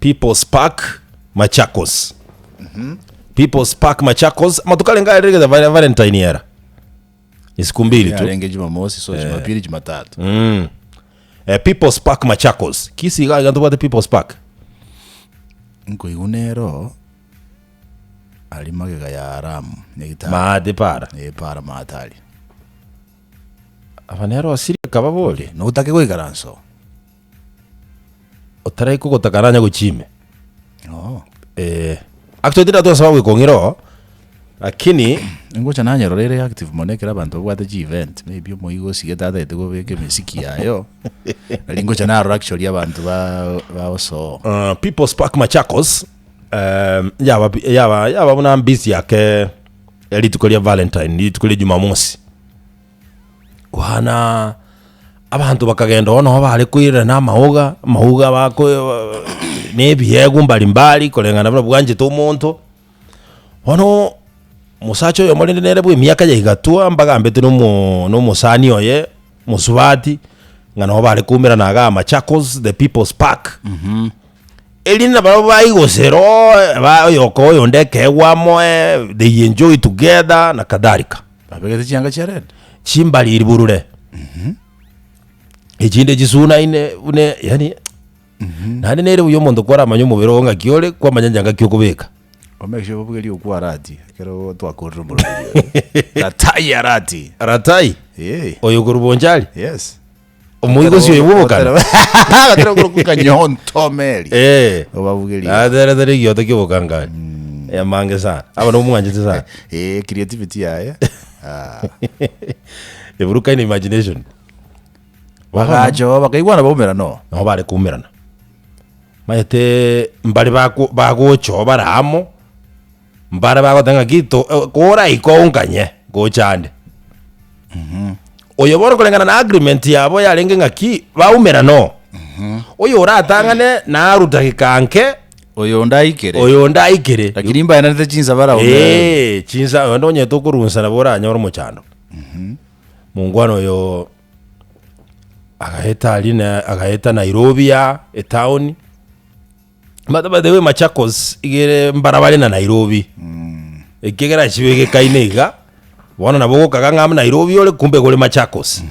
People's Park Machakos. People's Park Machakos matukalenga rege za Valentine era. Ni siku mbili tu. Renge Jumamosi so Jumapili Jumatatu. People's Park Machakos. Kisi ga gantu bate People's Park. Nko igunero alimagega ya Aramu nyegita. Maade para. Para maatali. Avanero asiri kababole. No utake go igaranso. Otarai ko takaranya guchime. Actually dira to sababu ikongiro. Lakini ngocha nanya rorere active monekera abantu bwate ji event maybe moigo sigeta date go beke misiki yayo. Ngocha na actually abantu ba oso. People's Park Machakos yaba buna busy yake elitukolia Valentine elitukolia Jumamosi. Wana abantu bakagenda ono bali kwira na mahuga bako nebyego mbali kolengana bwanje to muntu ono musacho yo molinde nere bwe myaka ya igatua mbaga mbete no musani oye musubati ngana bali kumira naga Machakos the People's Park. Elina baba igosero ba yoko yondeke wamo they enjoy together na kadhalika. Babegete cyanga cyarede Chimbali iriburure. Ejinde jisuna ine une yani nani nere uyo muntu kwara amanyo mubiro nga kiole kwa manyanjanga kyokubeka. Omekishe bubugeli ukwa rati kero twakorro mu ratai rati ratai oyo kurubonjali yes omuigo siyo yubukana batera kurukuka nyonto meli obabugeli adere gyoto kibukanga ya mange sana aba no mwanje sana creativity ya eburuka in imagination bagajo bakaigwana bomera no bale kumirana mayete mbali bagocho baramo mbara bagotanga gito kora ikonganye gochande oyo boro kolengana na agreement yabo yarenge ngaki baumera no oyo ratangane na rutakikanke oyo ndaikere lakini mba yanate chinza bara chinza ndonye tokurunsa na bora nyoro muchando mungwano yo agaheta Nairobi ya town By the way, Machakos igere mbarabale na Nairobi. Ikigera chibege kainega. Wana nabogo kaganga mu Nairobi ole kumbe kole Machakos.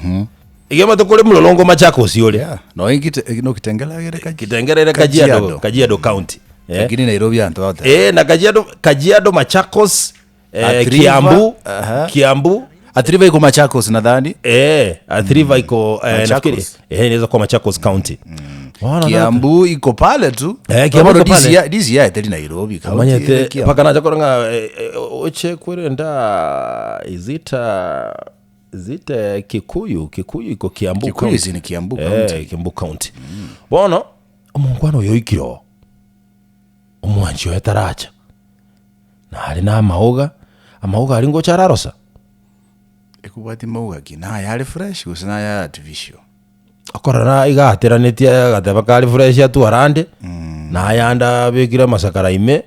Igema to kole mulolongo Machakos yole. No ingite no kitengela gere Kajiado County. Lakini Nairobi anto ata. Na Kajiado Machakos Kiambu Atriva iko Machakos nadhani. Atriva iko nafikiri inaweza kwa Machakos County. Kiambu iko pale tu. Kiambu pale. This year teli Nairobi kaunti. Manyete paka naja koranga oche kwenda izita Kikuyu iko Kiambu. Kikuyu ni Kiambu County. Kiambu County. Bono omungwano yoikiro. Omwanchi yetaracha. Na ali na amahoga ali ngo chararosa. Ekubati mauga kina yali fresh usina ya artificial. Akorana igateranĩtie gateba kali fresh atu arande na yanda bekira masakara ime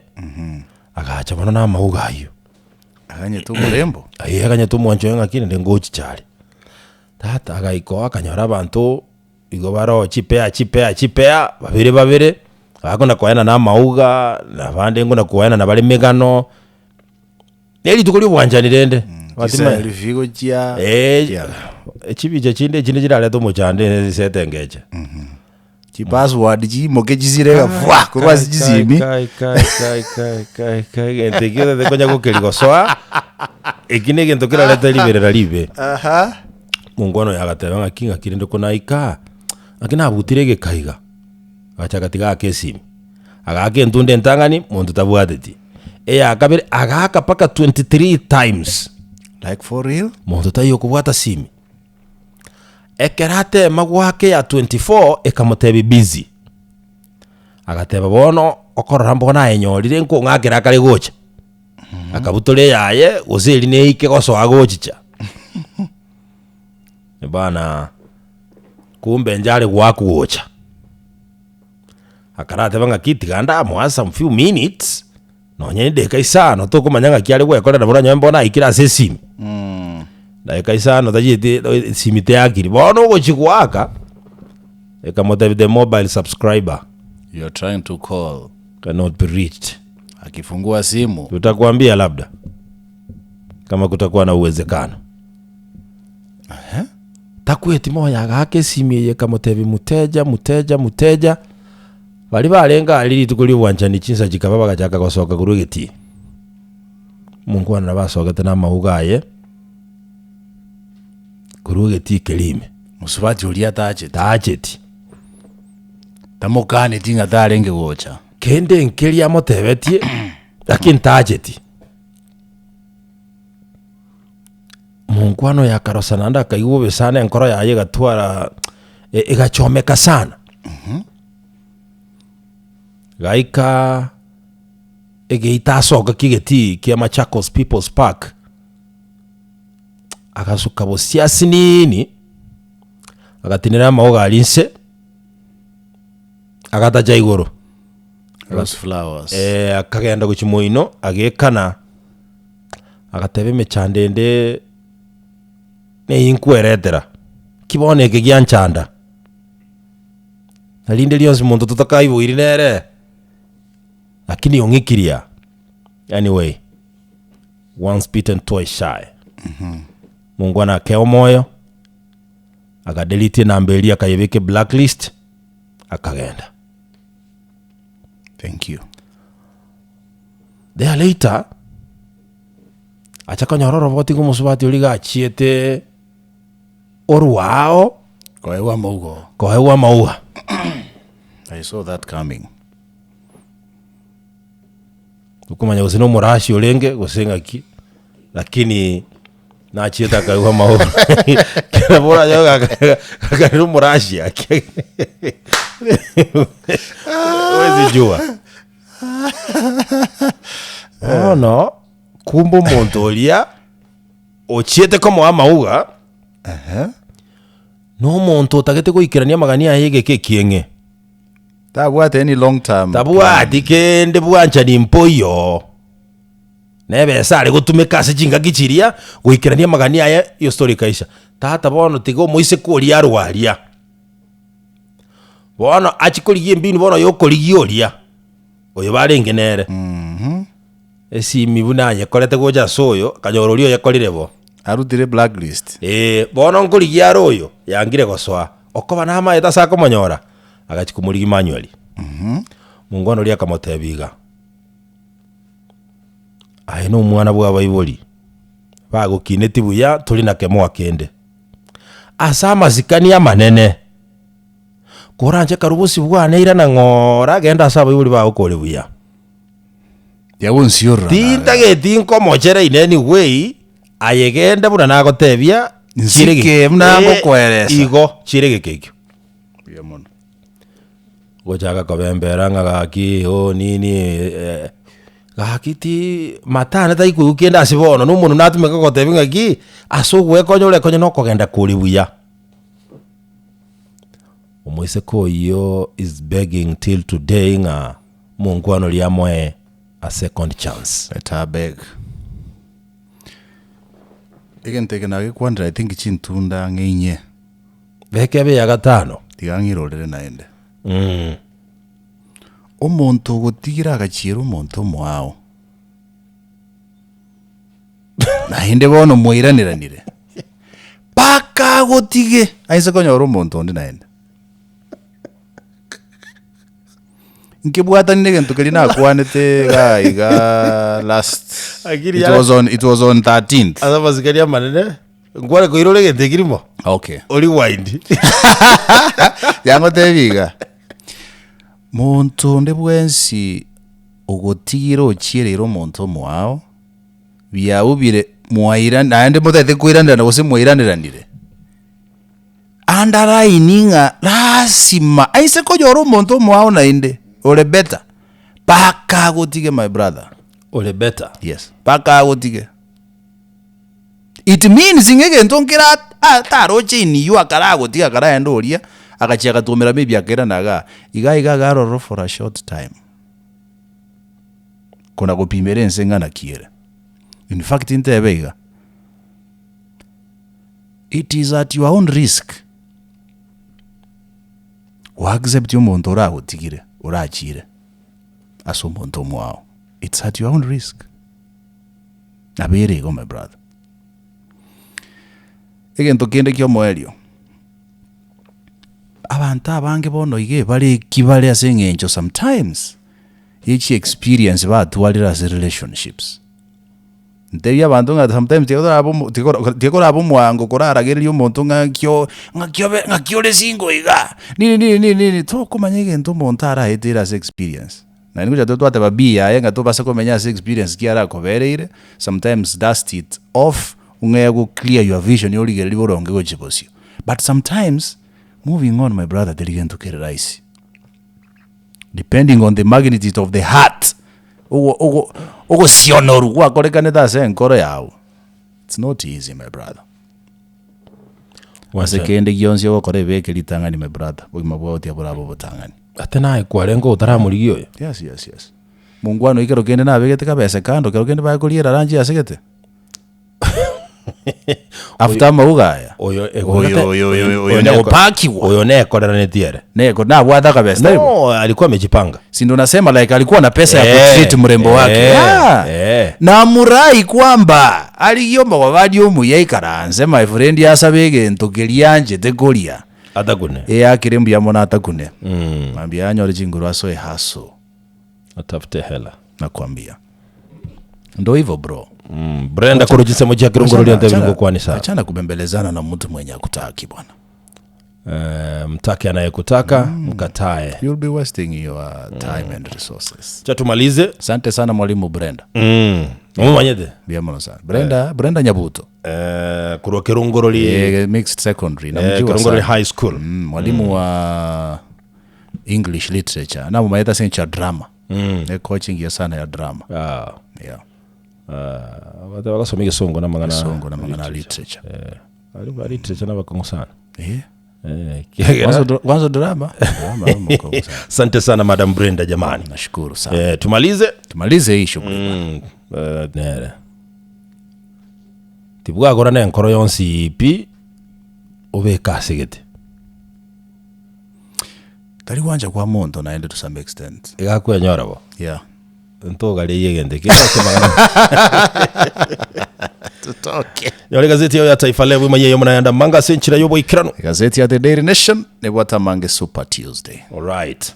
agacha bana na mauga ayo aganye tu murembo aganye tu mwancho ngakine ndengochi chali tata agaiko akanyora abantu igo baro chipea babere akona koyana na mauga na bande ngona koyana na bali megano neli tukuli bwanjani rende watima rifigo chia chibije chinde jirale to mochande setengeje chi password ji mokejizire fwa kurwazi jizimi kai entekira de konya kokeligo soa ekine gentokira leta libe mungono yagateba ngakinga kirinde kunaika akina butirege kaiga acha katiga kesimi agake ntunde ntangani muntu tabwateti akabere agaka paka 23 times like for real muntu tayo kubwata simi ekerate magwake ya 24 ekamutebi busy agateba bono okorora mbona enyorire nko ngakira kale gocha akabutole yaye uzeli neike goso agochicha bana kumbe njale gwaku gocha akarate banga kitiganda mo some few minutes no nyende kaisano to kumanyanga kyale gwekora ndabona nyembona ikira sesimi Like isano tajite simite yakiri bono gochigwaka ekamote the mobile subscriber You're trying to call. Cannot be reached. Akifungua simu. Tutakwambia labda kama kutakuwa na uwezekano. Takweti moya gake simye kama tevi muteja. Bali barenga aliri tukuri wanjani chinsa jikababa gachaka gosoka kurugiti. Mungu ana basogete na mahugaye. Kurugiti kelime. Musubati ulia tajeti. Tamokane tinga darenge gocha. Kende nkeli amotebetie lakini tajeti. Mungu ya karosananda akayuwe sana enkoro yaye gatwara igachomeka sana. Gaika egeita soka kigeti kia Machakos People's Park. Akasuka bosiasi nini. Agatinira maoga alinse. Agataja igoro. Rose flowers. Akagenda guchimoino agekana. Agatebe mechandende ne inkweretera. Kibone kigyanchanda. Nalinde lionsi muntu tutakayibo irinere. Lakini yongikiria. Anyway, once bitten twice shy. Mungu anakeo moyo. Akadelete nambeli akayebeke blacklist. Akagenda. Thank you. There later, achaka nyororo voti kumusubati uliga achiete oruwao. Kohewa maugo. Kohewa mauga. I saw that coming. Ukumanya usino murashi ulenge kusenga ki. Lakini na achieta kohewa mauga. Kena bora yoga kakariru murashi yake. Wezi jua. Oh no. Kumbo montolia. Ochiete komo wa mauga. No monto tagete kuikirania magania yege kekienge. Tabuate any long term. Tabuati kende buancha ni mpoyo. Nebe sare gutumeka se jinga gichiria kuikirania magania ya yo story kaisha. Tata bono tigo moise kuri arwaria. Bono achikoligie mbinu bono yokoligioria. Oyo barengenere. Esi mibunanye kolete goja soyo kanyororio yakolirebo. Arutire blacklist. Bono nkoligia royo yangire goswa. Okoba na ama eta sako manyora. Agachikumuligi manually. Mungono lia kamotebiga. Aino umwana bwa bayiboli. Bago kineti buya tuli na kemo akende. Asama zikania manene. Koranje karubusi bwana ira na ngora genda asaba bayiboli ba okole buya. Ya wonsiora. Tinta getinko mochere in any way ayegenda buna nagotebia chirege mnango kweresa. Igo chirege kekyo. Biamono. Gojaga kobembera ngaki nini gakiti matana taiku ukienda asibono numuntu natumeka gotebinga ki asugwe konyole konyo no kogenda kuri buya. Omoise ko yo is begging till today nga Mungu anoliamwe a second chance. Better beg. Again taken age kwandra I think chintunda ngeinye. Bekebe ya gatano. Tigangirorere naende. Omuntu gutigira agachira omuntu mwao. Naende bono moiraniranire. Paka gotige. Aise konyoro omuntu onde naende. Nkibwata nige ntukeli na kwanete ga last. It was on 13th. Asa basikaria manene. Ngwale ko irole gete kirimo. Okay. Oli wind. Yango tebiga. Muntu nde bwensi ogotigira ochirero muntu mwao. Bia ubire mwaira naende mutete kuiranira na gose mwairaniranire. Andarayininga lasima. Aise ko yoro muntu mwao nainde. Ole better. Paka gotige my brother. Ole better. Yes. Paka gotige. It means ingege ntonkira taroche ni yu akara gotiga akara endoria akachia katumira maybe akera naga iga garoro for a short time. Kuna gopimere nsenga na kiere. In fact intebega. It is at your own risk. Wa accept yo montora gotigire. urachire ase omonto omwao. It's at your own risk. Abere go my brother. Egento kende kyo moelio. Abantu abange bono ige bali kibale ase engencho sometimes. Each experience batwalira as relationships. Nteya abantu nga sometimes tikora abo mwango korarageria omonto ngakyo lesingo iga. Nini to komanyege ento montara etera as experience. Na ninguja to twate babia yenga to basa komenya as experience kiara kobereire. Sometimes dust it off ungego clear your vision yoligere liboronge go chibosio. But sometimes moving on my brother deligento kereraisi. Depending on the magnitude of the heart. Ogo sionoru kwa korekane da senkoro yao. It's not easy my brother. Wase kende gionzi ogo kore beke litangani my brother. Bugima bwoti aburabo botangani. Atena kwarengo utaramurigio. Yes. Mungwano ikero kende na begete kabese kando kero kende ba kuliera ranji asegete. After maugaya. Oyo ne opaki wo. Oyo ne kodana netiere. Neko na bwada kabisa. No, alikuwa amejipanga. Si ndo nasema like alikuwa na pesa ya kutreat mrembo wake. Na murai kwamba aliyomba wabadi omuya ikaranze my friend yasabege ntokelianje tegolia. Atagune. Akirembu yamona atagune. Mambia anyore jinguru aso haso. Atafute hela. Nakwambia. Ndo hivyo bro. Brenda kurujise moja kirunguru lio ntevingo kwani saa. Achana kubembelezana na mtu mwenye kutaki bwana. Mtaki anayekutaka mkatae. You'll be wasting your time and resources. Chatumalize. Asante sana mwalimu Brenda. Mumanyede. Biamono sana. Brenda Nyabuto. Kurwa kirunguru li mixed secondary na mjua kirunguru li high school. Mwalimu wa English literature. Na mumayeta sencha drama. Coaching ya sana ya drama. Yeah. Wakasomige songo na mangana literature. Alimu literature na wakongo sana. Kwanza drama. Asante sana Madam Brenda jamani. Nashukuru sana. Tumalize hii shughuli. Nere. Tibuga gora na nkoro yonsi ipi obeka sigete. Tari wanja kwa mondo naende to some extent. Igakwe nyora bo. Yeah. Ntoga le yegende kila semana. Tutoke. Yole gazeti ya Taifa Leo mwenyewe mnaenda manga senchira yobo ikirano. Gazeti ya The Daily Nation ne bwata mange Super Tuesday. All right.